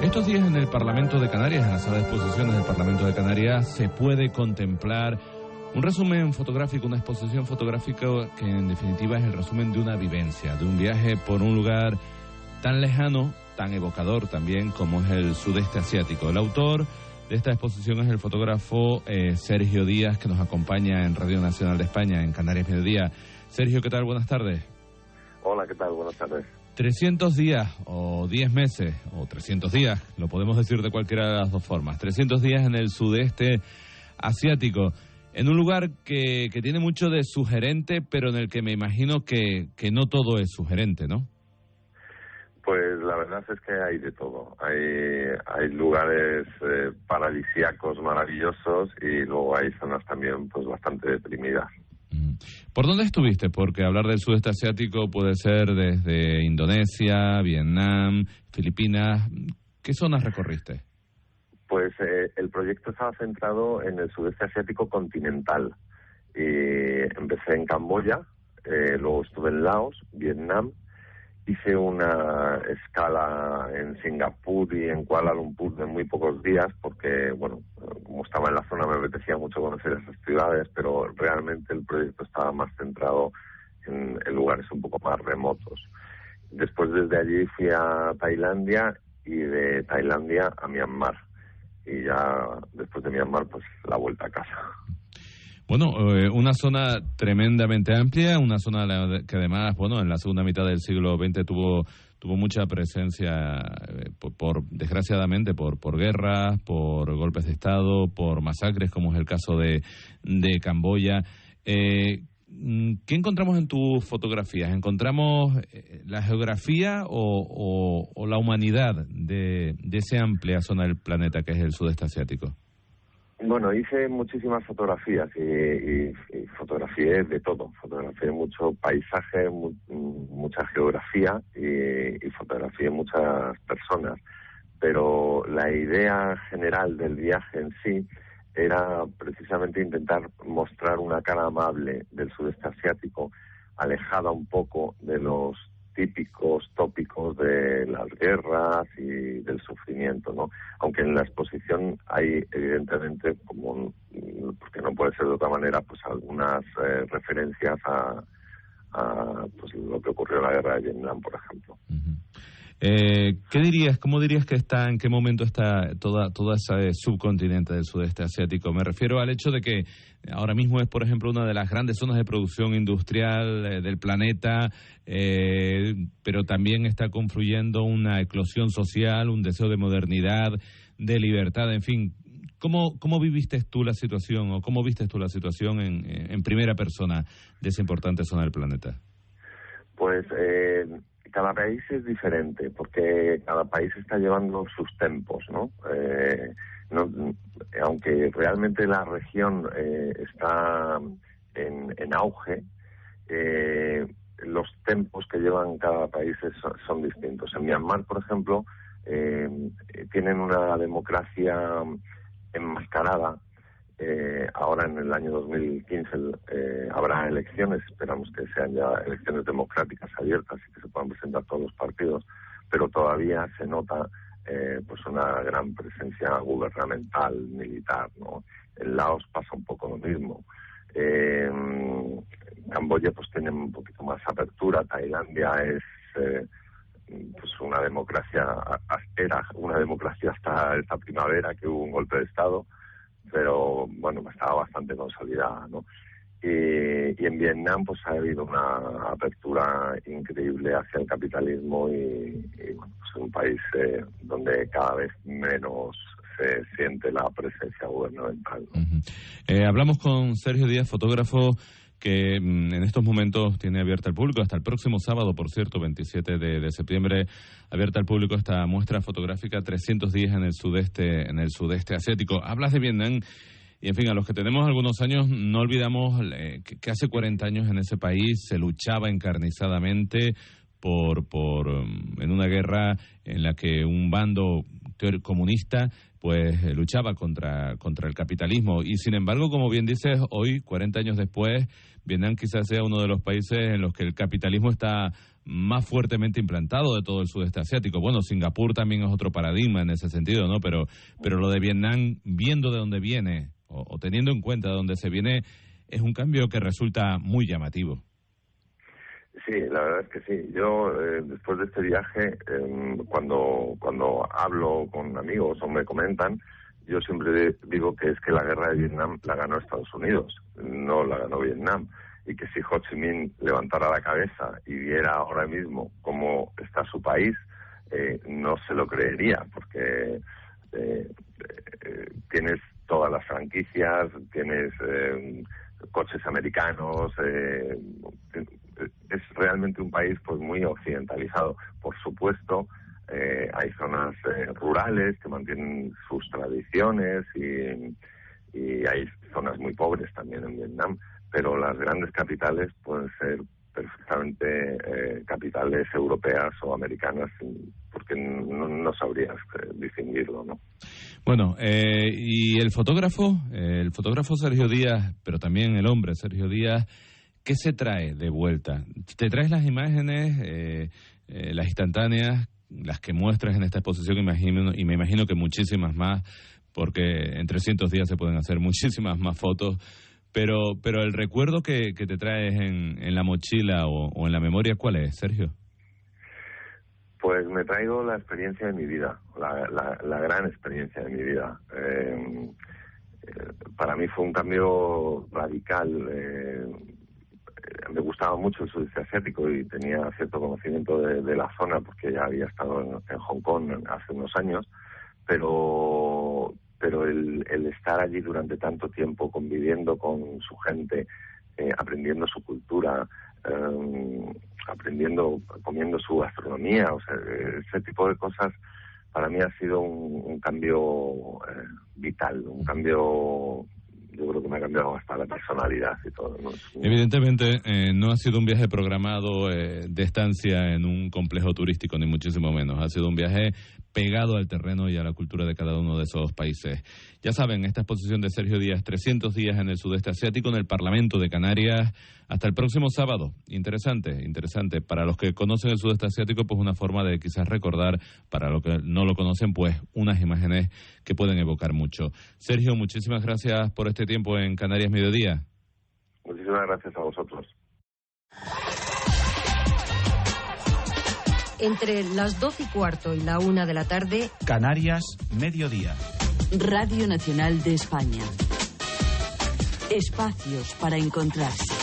Estos días en el Parlamento de Canarias, en la sala de exposiciones del Parlamento de Canarias, se puede contemplar un resumen fotográfico, una exposición fotográfica que en definitiva es el resumen de una vivencia, de un viaje por un lugar tan lejano, tan evocador también como es el sudeste asiático. El autor de esta exposición es el fotógrafo Sergio Díaz, que nos acompaña en Radio Nacional de España, en Canarias Mediodía. Sergio, ¿qué tal? Buenas tardes. Hola, ¿qué tal? Buenas tardes. 300 días o 10 meses o 300 días, lo podemos decir de cualquiera de las dos formas, 300 días en el sudeste asiático, en un lugar que tiene mucho de sugerente, pero en el que me imagino que no todo es sugerente, ¿no? Pues la verdad es que hay de todo. Hay lugares paradisíacos maravillosos y luego hay zonas también pues bastante deprimidas. ¿Por dónde estuviste? Porque hablar del sudeste asiático puede ser desde Indonesia, Vietnam, Filipinas. ¿Qué zonas recorriste? Pues el proyecto estaba centrado en el sudeste asiático continental. Empecé en Camboya, luego estuve en Laos, Vietnam. Hice una escala en Singapur y en Kuala Lumpur de muy pocos días porque, bueno, como estaba en la zona me apetecía mucho conocer esas ciudades, pero realmente el proyecto estaba más centrado en lugares un poco más remotos. Después desde allí fui a Tailandia y de Tailandia a Myanmar. Y ya después de Myanmar, pues la vuelta a casa. Bueno, una zona tremendamente amplia, una zona que además, bueno, en la segunda mitad del siglo XX tuvo mucha presencia, desgraciadamente, por guerras, por golpes de Estado, por masacres, como es el caso de Camboya. ¿Qué encontramos en tus fotografías? ¿Encontramos la geografía o la humanidad de esa amplia zona del planeta que es el sudeste asiático? Bueno, hice muchísimas fotografías y fotografié de todo. Fotografié mucho paisaje, mucha geografía y fotografié muchas personas. Pero la idea general del viaje en sí era precisamente intentar mostrar una cara amable del sudeste asiático, alejada un poco de los típicos tópicos de las guerras y del sufrimiento, ¿no? Aunque en la exposición hay evidentemente, porque no puede ser de otra manera, pues algunas referencias a pues lo que ocurrió en la guerra de Vietnam, por ejemplo. Uh-huh. ¿Cómo dirías que está, en qué momento está toda ese subcontinente del sudeste asiático? Me refiero al hecho de que ahora mismo es, por ejemplo, una de las grandes zonas de producción industrial del planeta, pero también está confluyendo una eclosión social, un deseo de modernidad, de libertad, en fin. ¿Cómo viviste tú la situación o cómo viste tú la situación en primera persona de esa importante zona del planeta? Pues cada país es diferente porque cada país está llevando sus tempos, ¿no? Aunque realmente la región está en auge, los tempos que llevan cada país son distintos. En Myanmar, por ejemplo, tienen una democracia enmascarada. Ahora en el año 2015 habrá elecciones, esperamos que sean ya elecciones democráticas abiertas y que se puedan presentar todos los partidos, pero todavía se nota pues una gran presencia gubernamental, militar, ¿no? En Laos pasa un poco lo mismo. Camboya pues tiene un poquito más apertura. Tailandia es pues una democracia aspera, una democracia hasta esta primavera que hubo un golpe de Estado, pero bueno, estaba bastante consolidada, ¿no? Y en Vietnam pues ha habido una apertura increíble hacia el capitalismo y bueno, pues es un país donde cada vez menos se siente la presencia gubernamental, ¿no? Uh-huh. Hablamos con Sergio Díaz, fotógrafo que en estos momentos tiene abierta al público, hasta el próximo sábado, por cierto, 27 de septiembre, abierta al público esta muestra fotográfica 300 días en el sudeste asiático. Hablas de Vietnam y, en fin, a los que tenemos algunos años, no olvidamos que hace 40 años en ese país se luchaba encarnizadamente en una guerra en la que un bando comunista, pues luchaba contra el capitalismo. Y sin embargo, como bien dices, hoy, 40 años después, Vietnam quizás sea uno de los países en los que el capitalismo está más fuertemente implantado de todo el sudeste asiático. Bueno, Singapur también es otro paradigma en ese sentido, ¿no? Pero lo de Vietnam, viendo de dónde viene, o teniendo en cuenta de dónde se viene, es un cambio que resulta muy llamativo. Sí, la verdad es que sí. Yo, después de este viaje, cuando hablo con amigos o me comentan, yo siempre digo que es que la guerra de Vietnam la ganó Estados Unidos, no la ganó Vietnam. Y que si Ho Chi Minh levantara la cabeza y viera ahora mismo cómo está su país, no se lo creería, porque tienes todas las franquicias, tienes coches americanos, es realmente un país pues muy occidentalizado. Por supuesto, hay zonas rurales que mantienen sus tradiciones y hay zonas muy pobres también en Vietnam, pero las grandes capitales pueden ser perfectamente capitales europeas o americanas, porque no sabrías distinguirlo, ¿no? Bueno, y el fotógrafo Sergio Díaz, pero también el hombre Sergio Díaz, ¿qué se trae de vuelta? ¿Te traes las imágenes, las instantáneas, las que muestras en esta exposición, y me imagino que muchísimas más, porque en 300 días se pueden hacer muchísimas más fotos, pero el recuerdo que te traes en la mochila o en la memoria, ¿cuál es, Sergio? Pues me traigo la experiencia de mi vida, la gran experiencia de mi vida. Para mí fue un cambio radical. Me gustaba mucho el sudeste asiático y tenía cierto conocimiento de la zona porque ya había estado en Hong Kong hace unos años, pero el estar allí durante tanto tiempo conviviendo con su gente, aprendiendo su cultura, comiendo su gastronomía, o sea, ese tipo de cosas para mí ha sido un cambio vital, un cambio, yo creo que me ha cambiado hasta la personalidad y todo, ¿no? Evidentemente no ha sido un viaje programado de estancia en un complejo turístico, ni muchísimo menos. Ha sido un viaje pegado al terreno y a la cultura de cada uno de esos países. Ya saben, esta exposición de Sergio Díaz, 300 días en el sudeste asiático, en el Parlamento de Canarias, hasta el próximo sábado. Interesante. Para los que conocen el sudeste asiático, pues una forma de quizás recordar, para los que no lo conocen, pues unas imágenes que pueden evocar mucho. Sergio, muchísimas gracias por este tiempo en Canarias Mediodía. Muchísimas gracias a vosotros. Entre las 12:15 y la 1 de la tarde, Canarias Mediodía. Radio Nacional de España. Espacios para encontrarse.